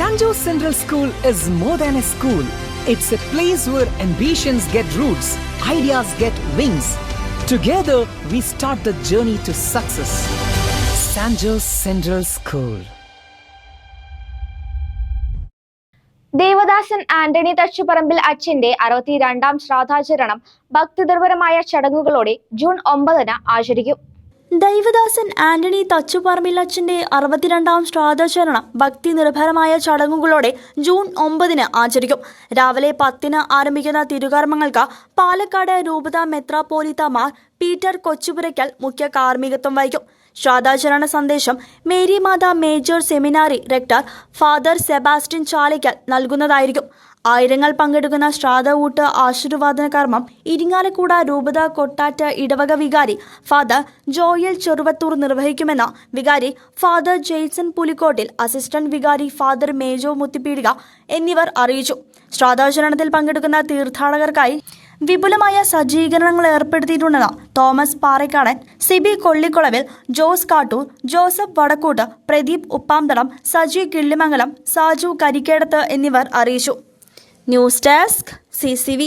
San Jose Central School is more than a school. It's a place where ambitions get roots, ideas get wings. Together, we start the journey to success. San Jose Central School. Devadasan Antony Thachuparambil അച്ഛന്റെ 62ാം ശ്രാദ്ധാചരണം ഭക്തിനിർഭരമായ ചടങ്ങുകളോടെ June 9 ആചരിക്കും. ദൈവദാസൻ ആന്റണി തച്ചുപറമ്പിൽ അച്ഛന്റെ 62ാം ശ്രാദ്ധാചരണം ഭക്തി നിർഭരമായ ചടങ്ങുകളോടെ June 9 ആചരിക്കും. രാവിലെ 10 ആരംഭിക്കുന്ന തിരുകർമ്മങ്ങൾക്ക് പാലക്കാട് രൂപത മെത്രാപ്പോലീത്ത മാർ പീറ്റർ കൊച്ചുപുരയ്ക്കൽ മുഖ്യ കാർമ്മികത്വം വഹിക്കും. ശ്രാദ്ധാചരണ സന്ദേശം Mary Matha major seminary rector father Sebastian Chalikkal നൽകുന്നതായിരിക്കും. ആയിരങ്ങൾ പങ്കെടുക്കുന്ന ശ്രാദ്ധഊട്ട് ആശീർവാദന കർമ്മം ഇരിങ്ങാലക്കുട രൂപത കൊട്ടാറ്റ് ഇടവക വികാരി ഫാദർ ജോയൽ ചെറുവത്തൂർ നിർവഹിക്കുമെന്ന് വികാരി ഫാദർ ജെയ്സൺ പുലിക്കോട്ടിൽ, അസിസ്റ്റന്റ് വികാരി ഫാദർ മേജോ മുത്തിപ്പീടിക എന്നിവർ അറിയിച്ചു. ശ്രാദ്ധാചരണത്തിൽ പങ്കെടുക്കുന്ന തീർത്ഥാടകർക്കായി വിപുലമായ സജ്ജീകരണങ്ങൾ ഏർപ്പെടുത്തിയിട്ടുണ്ടെന്ന് തോമസ് പാറേക്കാടൻ, സിബി കൊള്ളിക്കുളവിൽ, ജോസ് കാട്ടൂർ, ജോസഫ് വടക്കൂട്ട്, പ്രദീപ് ഉപ്പാംതടം, സജി കിള്ളിമംഗലം, സാജു കരിക്കേടത്ത് എന്നിവർ അറിയിച്ചു. News desk CCV.